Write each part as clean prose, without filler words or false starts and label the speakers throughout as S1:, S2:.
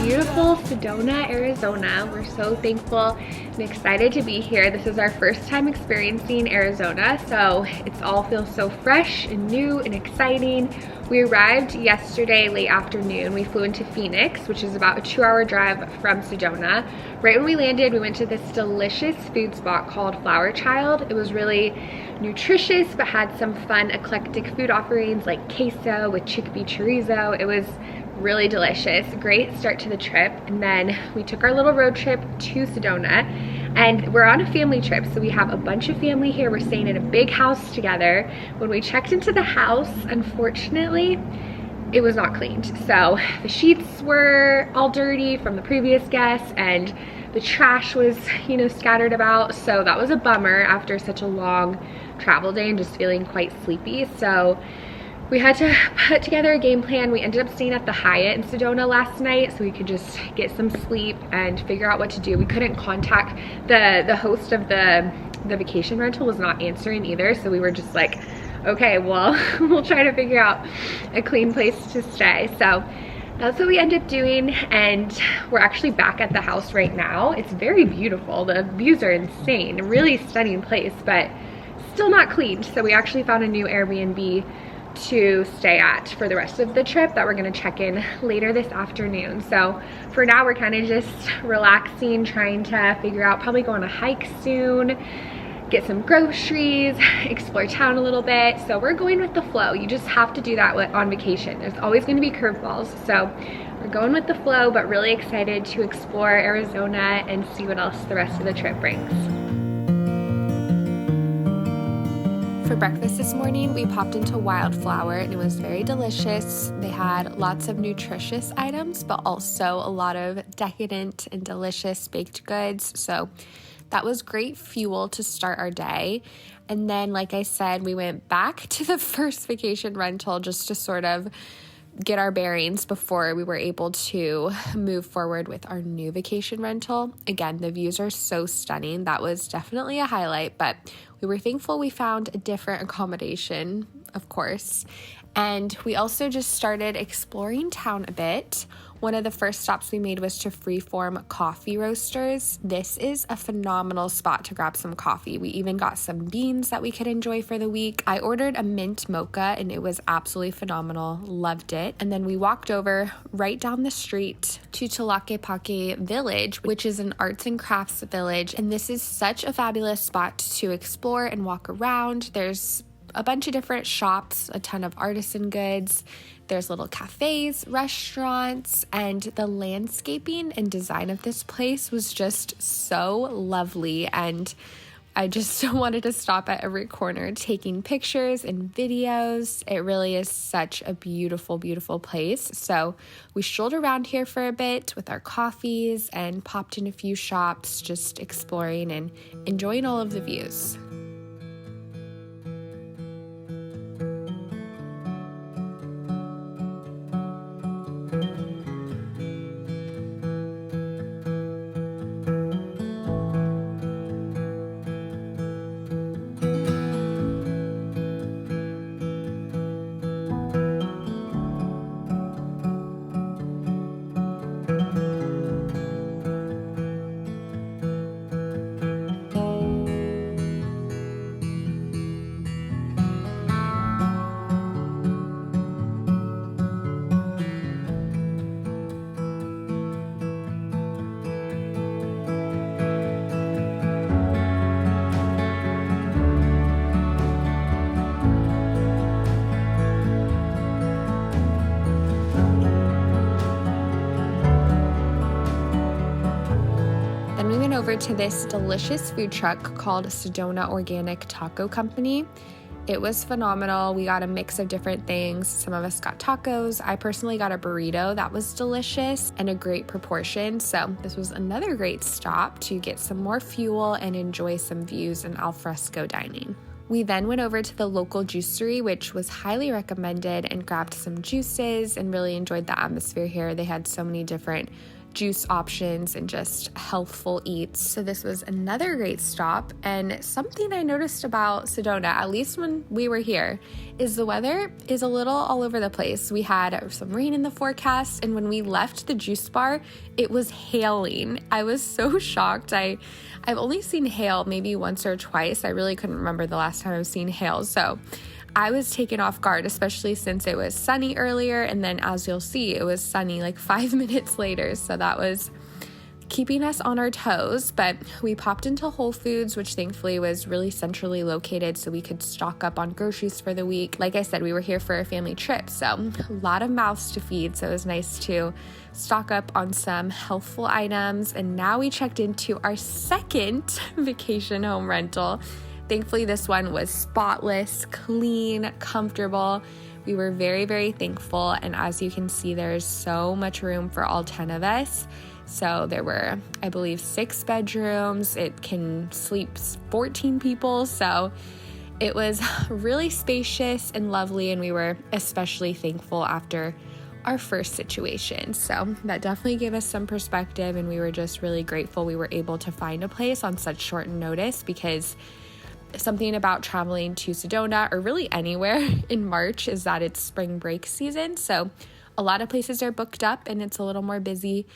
S1: beautiful Sedona, Arizona. We're so thankful and excited to be here. This is our first time experiencing Arizona, so it all feels so fresh and new and exciting. We arrived yesterday late afternoon. We flew into Phoenix, which is about a 2-hour drive from Sedona. Right when we landed, we went to this delicious food spot called Flower Child. It was really nutritious, but had some fun eclectic food offerings like queso with chickpea chorizo. It was really delicious. Great start to the trip. And then we took our little road trip to Sedona, and we're on a family trip, so we have a bunch of family here. We're staying in a big house together. When we checked into the house, unfortunately, it was not cleaned. So the sheets were all dirty from the previous guests, and the trash was, scattered about. So that was a bummer after such a long travel day and just feeling quite sleepy. So we had to put together a game plan. We ended up staying at the Hyatt in Sedona last night so we could just get some sleep and figure out what to do. We couldn't contact the host of the vacation rental, was not answering either. So we were just like, okay, well, we'll try to figure out a clean place to stay. So that's what we ended up doing, and we're actually back at the house right now. It's very beautiful. The views are insane. A really stunning place, but still not cleaned. So we actually found a new Airbnb to stay at for the rest of the trip that we're going to check in later this afternoon. So for now, we're kind of just relaxing, trying to figure out, probably go on a hike soon, get some groceries, explore town a little bit. So we're going with the flow. You just have to do that on vacation. There's always going to be curveballs. So we're going with the flow, but really excited to explore Arizona and see what else the rest of the trip brings. For breakfast this morning, we popped into Wildflower, and it was very delicious. They had lots of nutritious items, but also a lot of decadent and delicious baked goods. So that was great fuel to start our day. And then, like I said, we went back to the first vacation rental just to sort of get our bearings before we were able to move forward with our new vacation rental. Again, the views are so stunning. That was definitely a highlight, but we were thankful we found a different accommodation, of course. And we also just started exploring town a bit. One of the first stops we made was to Freeform Coffee Roasters. This is a phenomenal spot to grab some coffee. We even got some beans that we could enjoy for the week. I ordered a mint mocha, and it was absolutely phenomenal. Loved it. And then we walked over right down the street to Tlaquepaque Village, which is an arts and crafts village. And this is such a fabulous spot to explore and walk around. There's a bunch of different shops, a ton of artisan goods. There's little cafes, restaurants, and the landscaping and design of this place was just so lovely. And I just wanted to stop at every corner taking pictures and videos. It really is such a beautiful, beautiful place. So we strolled around here for a bit with our coffees and popped in a few shops, just exploring and enjoying all of the views. Over to this delicious food truck called Sedona Organic Taco Company. It was phenomenal. We got a mix of different things. Some of us got tacos. I personally got a burrito that was delicious and a great proportion. So this was another great stop to get some more fuel and enjoy some views and alfresco dining. We then went over to the local Juicery, which was highly recommended, and grabbed some juices and really enjoyed the atmosphere here. They had so many different juice options and just healthful eats. So this was another great stop. And something I noticed about Sedona, at least when we were here, is the weather is a little all over the place. We had some rain in the forecast, and when we left the juice bar, it was hailing. I was so shocked. I've only seen hail maybe once or twice. I really couldn't remember the last time I've seen hail. So I was taken off guard, especially since it was sunny earlier, and then as you'll see, it was sunny like 5 minutes later, so that was keeping us on our toes. But we popped into Whole Foods, which thankfully was really centrally located, so we could stock up on groceries for the week. Like I said, we were here for a family trip, so a lot of mouths to feed, so it was nice to stock up on some healthful items. And now we checked into our second vacation home rental. Thankfully, this one was spotless, clean, comfortable. We were very, very thankful. And as you can see, there's so much room for all 10 of us. So there were, I believe, 6 bedrooms. It can sleep 14 people. So it was really spacious and lovely. And we were especially thankful after our first situation. So that definitely gave us some perspective. And we were just really grateful we were able to find a place on such short notice, because something about traveling to Sedona, or really anywhere in March, is that it's spring break season. So a lot of places are booked up and it's a little more busy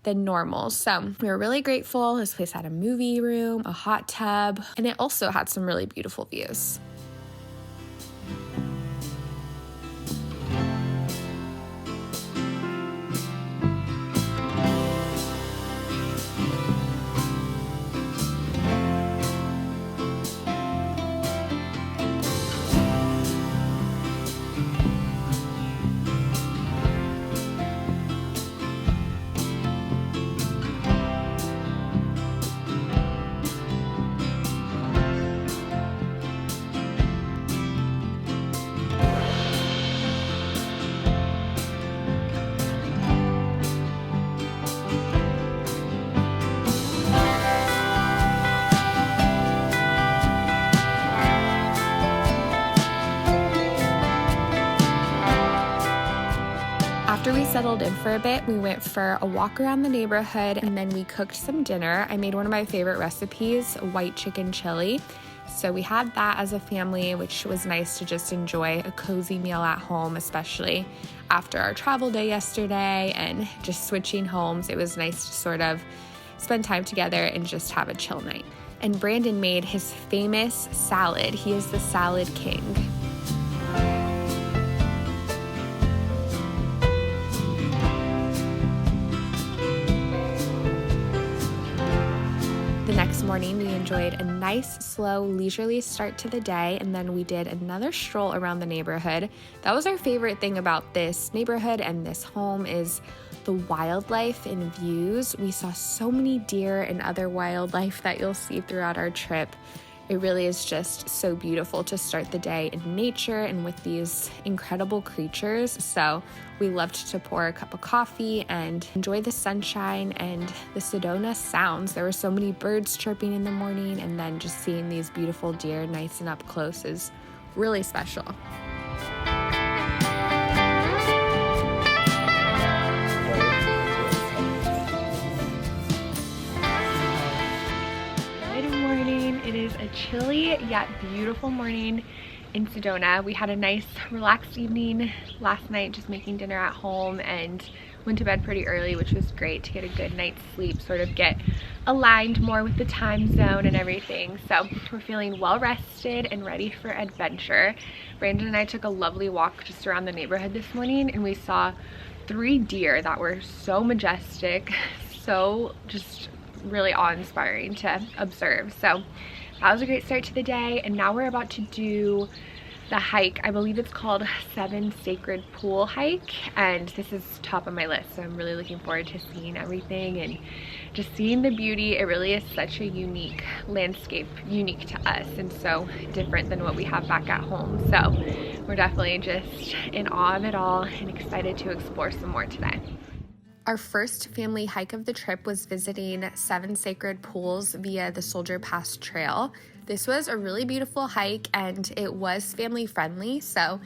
S1: than normal. So we were really grateful. This place had a movie room, a hot tub, and it also had some really beautiful views. After we settled in for a bit, we went for a walk around the neighborhood, and then we cooked some dinner. I made one of my favorite recipes, white chicken chili. So we had that as a family, which was nice to just enjoy a cozy meal at home, especially after our travel day yesterday and just switching homes. It was nice to sort of spend time together and just have a chill night. And Brandon made his famous salad. He is the salad king. Next morning, we enjoyed a nice, slow, leisurely start to the day, and then we did another stroll around the neighborhood. That was our favorite thing about this neighborhood and this home, is the wildlife and views. We saw so many deer and other wildlife that you'll see throughout our trip. It really is just so beautiful to start the day in nature and with these incredible creatures. So we loved to pour a cup of coffee and enjoy the sunshine and the Sedona sounds. There were so many birds chirping in the morning, and then just seeing these beautiful deer nice and up close is really special. It is a chilly yet beautiful morning in Sedona. We had a nice relaxed evening last night, just making dinner at home, and went to bed pretty early, which was great to get a good night's sleep, sort of get aligned more with the time zone and everything. So we're feeling well rested and ready for adventure. Brandon and I took a lovely walk just around the neighborhood this morning, and we saw 3 deer that were so majestic, so just really awe-inspiring to observe. So that was a great start to the day, and now we're about to do the hike. I believe it's called 7 Sacred Pool Hike, and this is top of my list, so I'm really looking forward to seeing everything and just seeing the beauty. It really is such a unique landscape, unique to us, and so different than what we have back at home. So we're definitely just in awe of it all and excited to explore some more today. Our first family hike of the trip was visiting 7 sacred pools via the Soldier Pass Trail. This was a really beautiful hike, and it was family friendly. So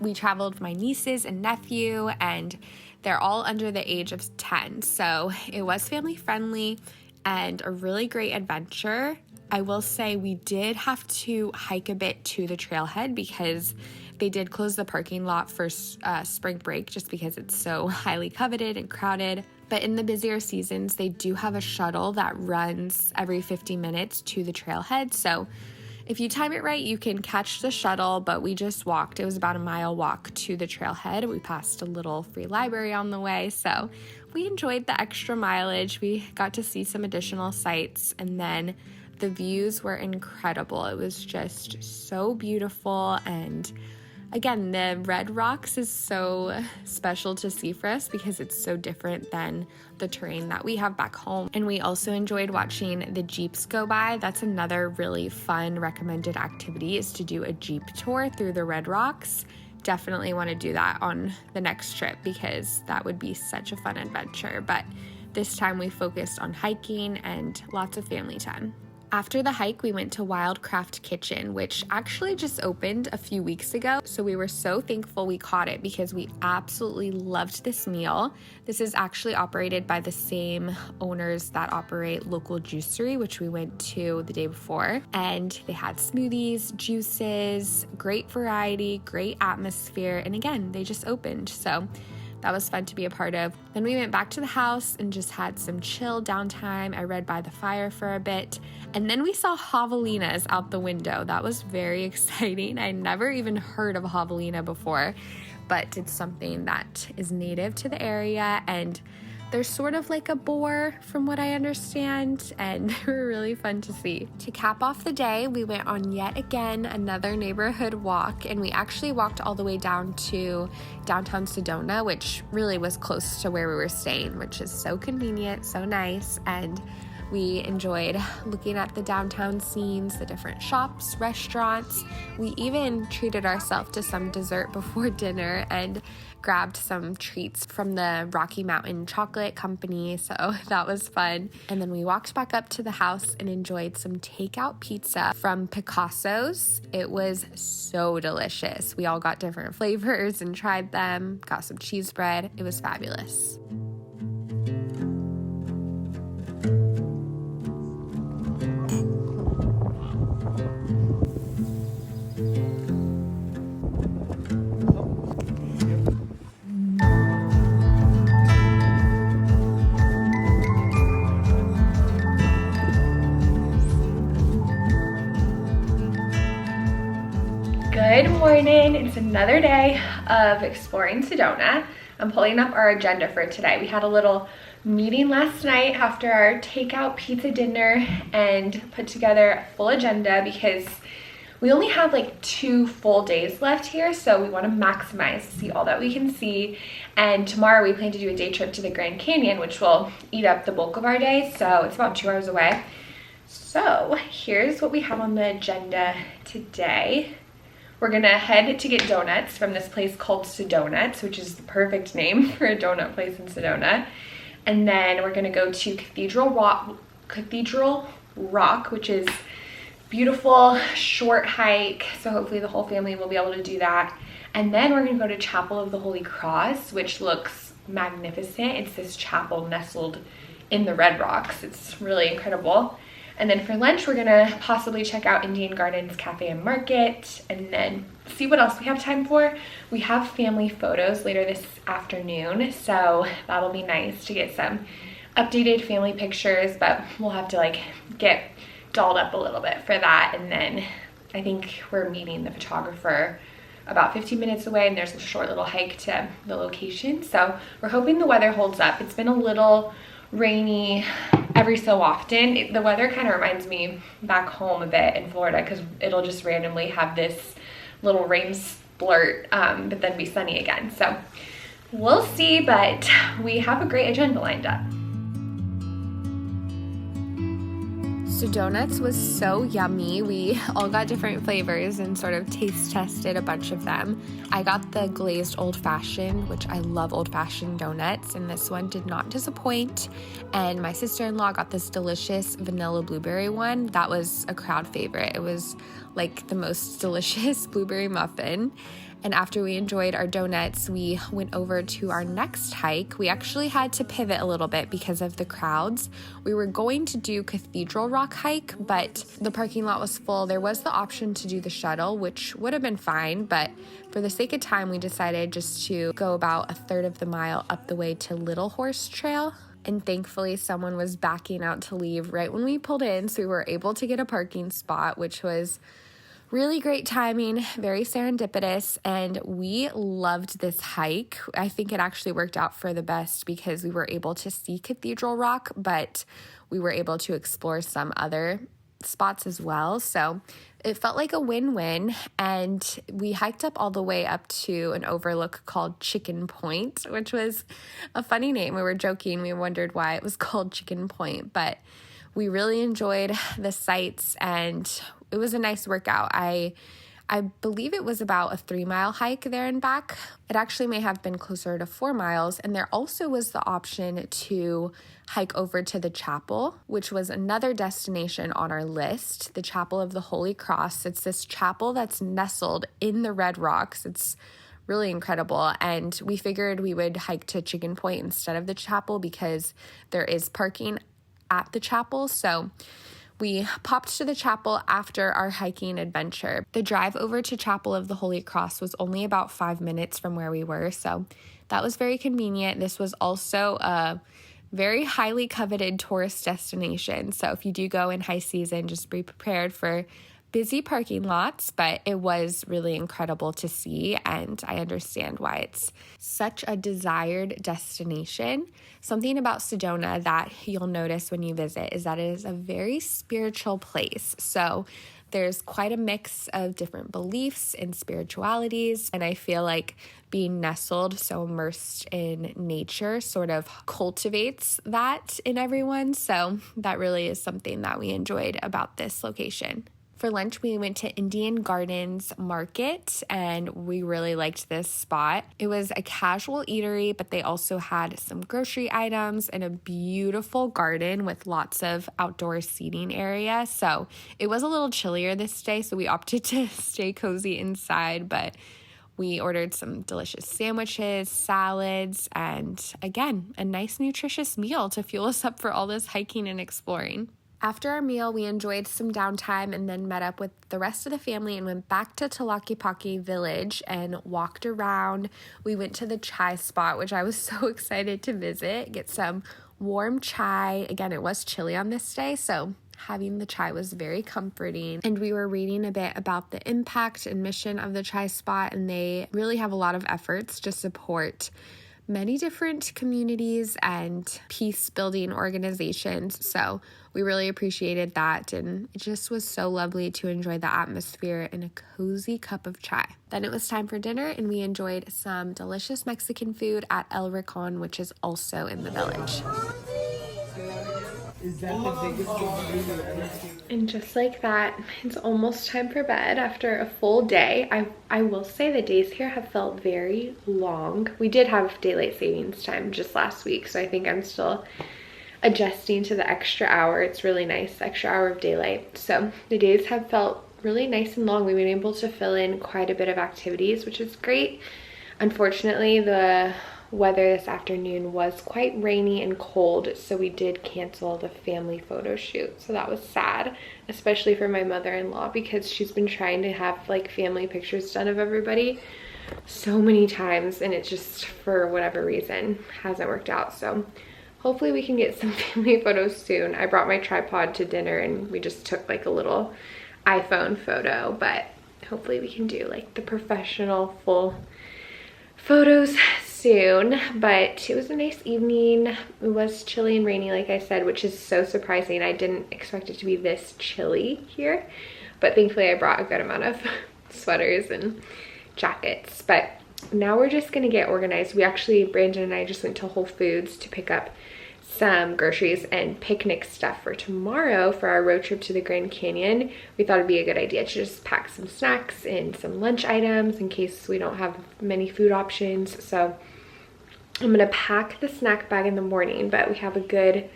S1: we traveled with my nieces and nephew, and they're all under the age of 10. So it was family friendly and a really great adventure. I will say we did have to hike a bit to the trailhead because they did close the parking lot for spring break just because it's so highly coveted and crowded. But in the busier seasons, they do have a shuttle that runs every 50 minutes to the trailhead. So if you time it right, you can catch the shuttle, but we just walked. It was about a mile walk to the trailhead. We passed a little free library on the way, so we enjoyed the extra mileage. We got to see some additional sights, and then the views were incredible. It was just so beautiful, and again, the Red Rocks is so special to see for us because it's so different than the terrain that we have back home. And we also enjoyed watching the Jeeps go by. That's another really fun recommended activity, is to do a Jeep tour through the Red Rocks. Definitely want to do that on the next trip because that would be such a fun adventure. But this time we focused on hiking and lots of family time. After the hike, we went to Wildcraft Kitchen, which actually just opened a few weeks ago. So we were so thankful we caught it because we absolutely loved this meal. This is actually operated by the same owners that operate local Juicery, which we went to the day before. And they had smoothies, juices, great variety, great atmosphere. And again, they just opened. So that was fun to be a part of. Then we went back to the house and just had some chill downtime. I read by the fire for a bit. And then we saw javelinas out the window. That was very exciting. I never even heard of a javelina before, but it's something that is native to the area, and they're sort of like a boar from what I understand, and they were really fun to see. To cap off the day, we went on yet again another neighborhood walk, and we actually walked all the way down to downtown Sedona, which really was close to where we were staying, which is so convenient, so nice, and we enjoyed looking at the downtown scenes, the different shops, restaurants. We even treated ourselves to some dessert before dinner and grabbed some treats from the Rocky Mountain Chocolate Company, so that was fun. And then we walked back up to the house and enjoyed some takeout pizza from Picasso's. It was so delicious. We all got different flavors and tried them, got some cheese bread. It was fabulous. Good morning. It's another day of exploring Sedona. I'm pulling up our agenda for today. We had a little meeting last night after our takeout pizza dinner and put together a full agenda because we only have like 2 full days left here, so we want to maximize, see all that we can see. And tomorrow we plan to do a day trip to the Grand Canyon, which will eat up the bulk of our day, so it's about 2 hours away. So here's what we have on the agenda today. We're gonna head to get donuts from this place called Sedonuts, which is the perfect name for a donut place in Sedona. And then we're gonna go to Cathedral Rock, which is beautiful, short hike. So hopefully the whole family will be able to do that. And then we're gonna go to Chapel of the Holy Cross, which looks magnificent. It's this chapel nestled in the Red Rocks. It's really incredible. And then for lunch, we're gonna possibly check out Indian Gardens Cafe and Market, and then see what else we have time for. We have family photos later this afternoon, so that'll be nice to get some updated family pictures, but we'll have to like get dolled up a little bit for that. And then I think we're meeting the photographer about 15 minutes away, and there's a short little hike to the location. So we're hoping the weather holds up. It's been a little rainy every so often. The weather kind of reminds me back home a bit in Florida because it'll just randomly have this little rain splurt, but then be sunny again. So we'll see, but we have a great agenda lined up. Sedonuts was so yummy. We all got different flavors and sort of taste tested a bunch of them. I got the glazed old-fashioned, which I love old-fashioned donuts, and this one did not disappoint. And my sister-in-law got this delicious vanilla blueberry one. That was a crowd favorite. It was like the most delicious blueberry muffin. And after we enjoyed our donuts, we went over to our next hike. We actually had to pivot a little bit because of the crowds. We were going to do Cathedral Rock hike, but the parking lot was full. There was the option to do the shuttle, which would have been fine, but for the sake of time, we decided just to go about a third of the mile up the way to Little Horse Trail. And thankfully, someone was backing out to leave right when we pulled in, so we were able to get a parking spot, which was really great timing, very serendipitous, and we loved this hike. I think it actually worked out for the best because we were able to see Cathedral Rock, but we were able to explore some other spots as well. So it felt like a win-win, and we hiked up all the way up to an overlook called Chicken Point, which was a funny name. We were joking. We wondered why it was called Chicken Point, but we really enjoyed the sights, and it was a nice workout. I believe it was about a 3-mile hike there and back. It actually may have been closer to 4 miles. And there also was the option to hike over to the chapel, which was another destination on our list, the Chapel of the Holy Cross. It's this chapel that's nestled in the red rocks. It's really incredible. And we figured we would hike to Chicken Point instead of the chapel because there is parking at the chapel. So we popped to the chapel after our hiking adventure. The drive over to Chapel of the Holy Cross was only about 5 minutes from where we were, so that was very convenient. This was also a very highly coveted tourist destination, so if you do go in high season, just be prepared for busy parking lots, but it was really incredible to see, and I understand why it's such a desired destination. Something about Sedona that you'll notice when you visit is that it is a very spiritual place. So there's quite a mix of different beliefs and spiritualities, and I feel like being nestled, so immersed in nature, sort of cultivates that in everyone. So that really is something that we enjoyed about this location. For lunch, we went to Indian Gardens Market, and we really liked this spot. It was a casual eatery, but they also had some grocery items and a beautiful garden with lots of outdoor seating area. So it was a little chillier this day, so we opted to stay cozy inside, but we ordered some delicious sandwiches, salads, and again, a nice nutritious meal to fuel us up for all this hiking and exploring. After our meal, we enjoyed some downtime and then met up with the rest of the family and went back to Tlaquepaque Village and walked around. We went to the chai spot, which I was so excited to visit, get some warm chai. Again, it was chilly on this day, so having the chai was very comforting. And we were reading a bit about the impact and mission of the chai spot, and they really have a lot of efforts to support many different communities and peace-building organizations. So we really appreciated that, and it just was so lovely to enjoy the atmosphere and a cozy cup of chai. Then it was time for dinner, and we enjoyed some delicious Mexican food at El Rincon, which is also in the village.
S2: Is that the biggest thing you've ever seen?
S1: And just like that, it's almost time for bed after a full day. I will say the days here have felt very long. We did have daylight savings time just last week, so I think I'm still adjusting to the extra hour. It's really nice, extra hour of daylight. So the days have felt really nice and long. We've been able to fill in quite a bit of activities, which is great. Unfortunately, the weather this afternoon was quite rainy and cold, so we did cancel the family photo shoot. So that was sad, especially for my mother-in-law, because she's been trying to have like family pictures done of everybody so many times, and it just, for whatever reason, hasn't worked out. So hopefully we can get some family photos soon. I brought my tripod to dinner and we just took like a little iPhone photo, but hopefully we can do like the professional full photos soon. But it was a nice evening. It was chilly and rainy, like I said, which is so surprising. I didn't expect it to be this chilly here, but thankfully I brought a good amount of sweaters and jackets. But now we're just gonna get organized. Brandon and I just went to Whole Foods to pick up some groceries and picnic stuff for tomorrow for our road trip to the Grand Canyon. We thought it'd be a good idea to just pack some snacks and some lunch items in case we don't have many food options. So I'm gonna pack the snack bag in the morning, but we have a good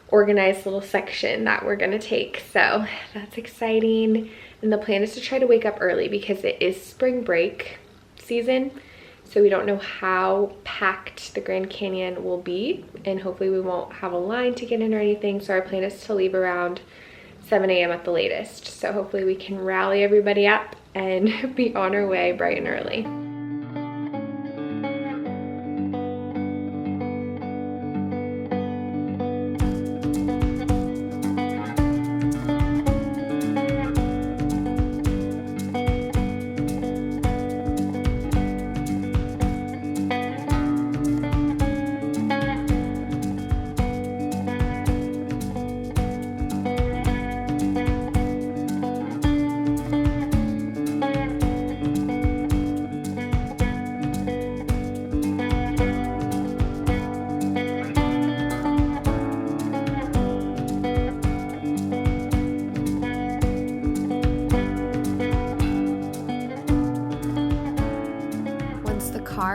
S1: organized little section that we're gonna take. So that's exciting. And the plan is to try to wake up early because it is spring break season. So we don't know how packed the Grand Canyon will be, and hopefully we won't have a line to get in or anything. So our plan is to leave around 7 a.m. at the latest. So hopefully we can rally everybody up and be on our way bright and early.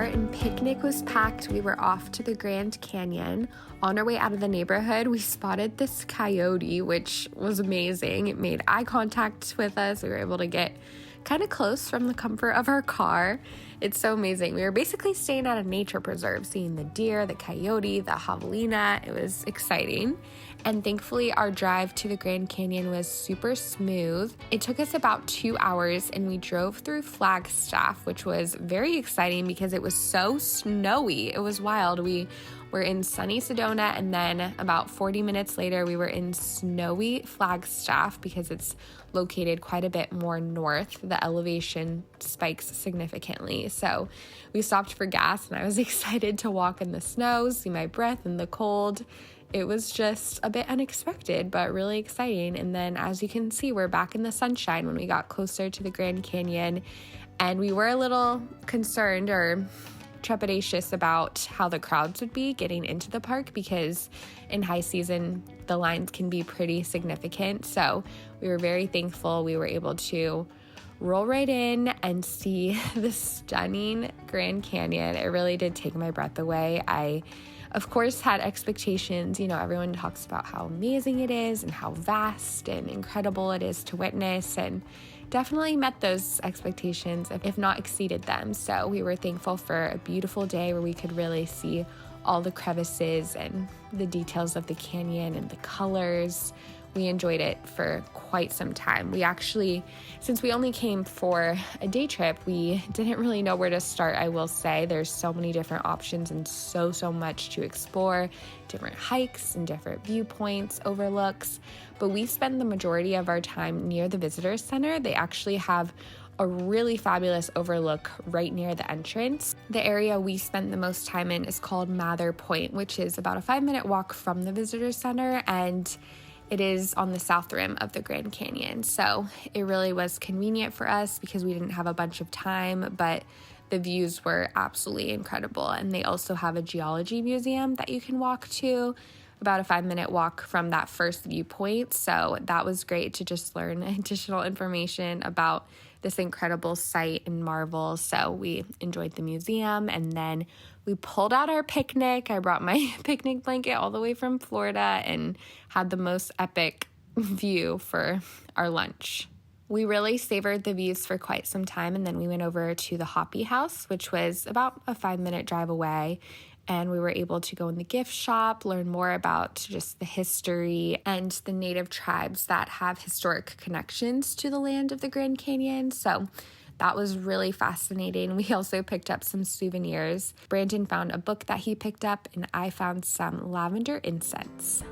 S1: And picnic was packed, we were off to the Grand Canyon. On our way out of the neighborhood, we spotted this coyote, which was amazing. It made eye contact with us. We were able to get kind of close from the comfort of our car. It's so amazing. We were basically staying at a nature preserve, seeing the deer, the coyote, the javelina. It was exciting. And thankfully our drive to the Grand Canyon was super smooth. It took us about 2 hours and we drove through Flagstaff, which was very exciting because it was so snowy. It was wild. We were in sunny Sedona, and then about 40 minutes later we were in snowy Flagstaff because it's located quite a bit more north. The elevation spikes significantly. So we stopped for gas and I was excited to walk in the snow, see my breath in the cold. It was just a bit unexpected, but really exciting. And then as you can see, we're back in the sunshine when we got closer to the Grand Canyon, and we were a little concerned or trepidatious about how the crowds would be getting into the park because in high season, the lines can be pretty significant. So we were very thankful we were able to roll right in and see the stunning Grand Canyon. It really did take my breath away. I, of course, had expectations. You know, everyone talks about how amazing it is and how vast and incredible it is to witness, and definitely met those expectations, if not exceeded them. So we were thankful for a beautiful day where we could really see all the crevices and the details of the canyon and the colors. We enjoyed it for quite some time. We actually, since we only came for a day trip, we didn't really know where to start, I will say. There's so many different options and so much to explore, different hikes and different viewpoints, overlooks. But we spend the majority of our time near the visitor center. They actually have a really fabulous overlook right near the entrance. The area we spent the most time in is called Mather Point, which is about a 5-minute walk from the visitor center, and it is on the south rim of the Grand Canyon. So it really was convenient for us because we didn't have a bunch of time, but the views were absolutely incredible. And they also have a geology museum that you can walk to, about a 5-minute walk from that first viewpoint. So that was great to just learn additional information about this incredible site and marvel. So we enjoyed the museum, and then we pulled out our picnic. I brought my picnic blanket all the way from Florida and had the most epic view for our lunch. We really savored the views for quite some time, and then we went over to the Hopi House, which was about a 5-minute drive away. And we were able to go in the gift shop, learn more about just the history and the native tribes that have historic connections to the land of the Grand Canyon. So that was really fascinating. We also picked up some souvenirs. Brandon found a book that he picked up, and I found some lavender incense.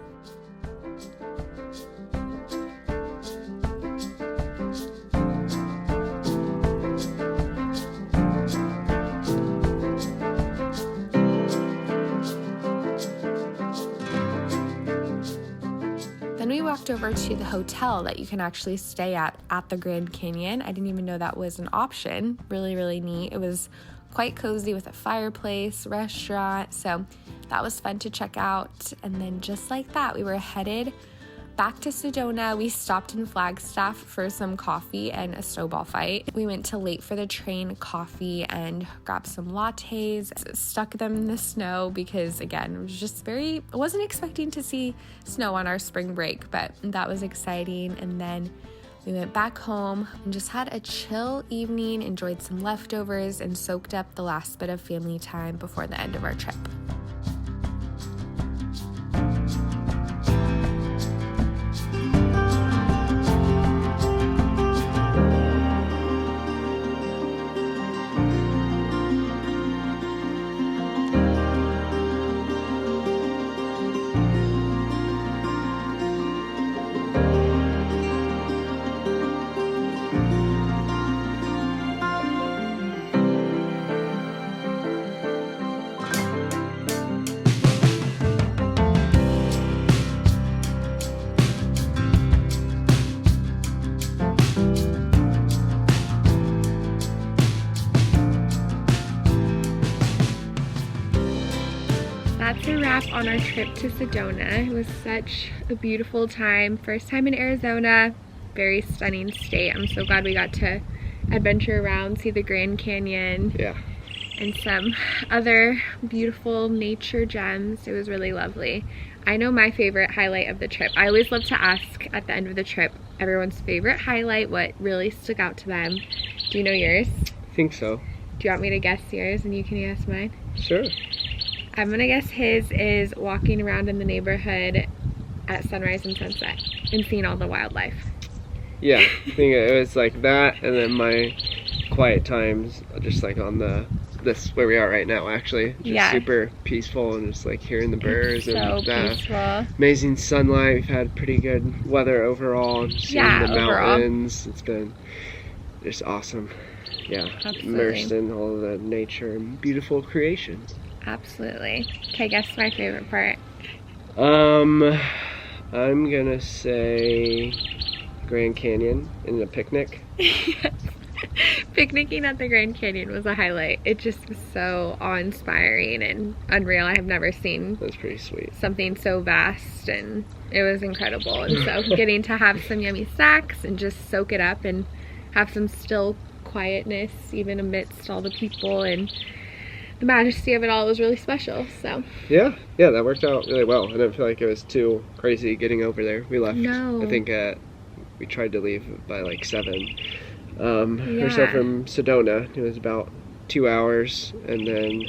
S1: Then we walked over to the hotel that you can actually stay at the Grand Canyon. I didn't even know that was an option. Really neat. It was quite cozy with a fireplace, restaurant. So that was fun to check out. And then just like that, we were headed back to Sedona. We stopped in Flagstaff for some coffee and a snowball fight. We went to Late for the Train Coffee and grabbed some lattes, stuck them in the snow because, again, it was just I wasn't expecting to see snow on our spring break, but that was exciting. And then We went back home and just had a chill evening, enjoyed some leftovers, and soaked up the last bit of family time before the end of our trip. That's a wrap on our trip to Sedona. It was such a beautiful time. First time in Arizona, very stunning state. I'm so glad we got to adventure around, see the Grand Canyon.
S3: Yeah.
S1: And some other beautiful nature gems. It was really lovely. I know my favorite highlight of the trip. I always love to ask at the end of the trip everyone's favorite highlight, what really stuck out to them. Do you know yours?
S3: I think so.
S1: Do you want me to guess yours and you can guess mine?
S3: Sure.
S1: I'm gonna guess his is walking around in the neighborhood at sunrise and sunset and seeing all the wildlife.
S3: Yeah, I think it was like that, and then my quiet times, just like on this where we are right now, actually. Just super peaceful and just like hearing the birds and the amazing sunlight. We've had pretty good weather overall. Seeing the mountains. It's been just awesome. Yeah, immersed in all of the nature and beautiful creations.
S1: Absolutely. Okay, guess my favorite part.
S3: I'm gonna say Grand Canyon and the picnic.
S1: Yes. Picnicking at the Grand Canyon was a highlight. It just was so awe-inspiring and unreal. I have never seen
S3: That's pretty sweet.
S1: Something so vast, and it was incredible. And so getting to have some yummy snacks and just soak it up and have some still quietness even amidst all the people and the majesty of it all was really special. So
S3: yeah, that worked out really well. I didn't feel like it was too crazy getting over there. We left, I think we tried to leave by like 7 or so from Sedona. It was about 2 hours, and then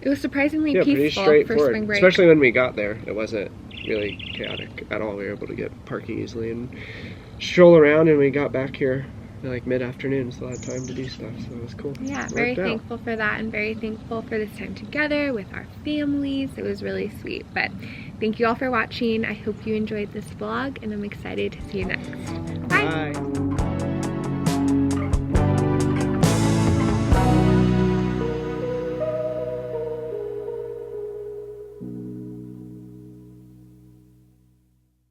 S1: it was surprisingly
S3: pretty
S1: peaceful
S3: straightforward
S1: for spring break.
S3: Especially when we got there, it wasn't really chaotic at all. We were able to get parking easily and stroll around, and we got back here like mid-afternoon, so I had time to do stuff, so it was cool.
S1: Yeah, very thankful for that, and very thankful for this time together with our families. It was really sweet. But thank you all for watching. I hope you enjoyed this vlog, and I'm excited to see you next. Bye.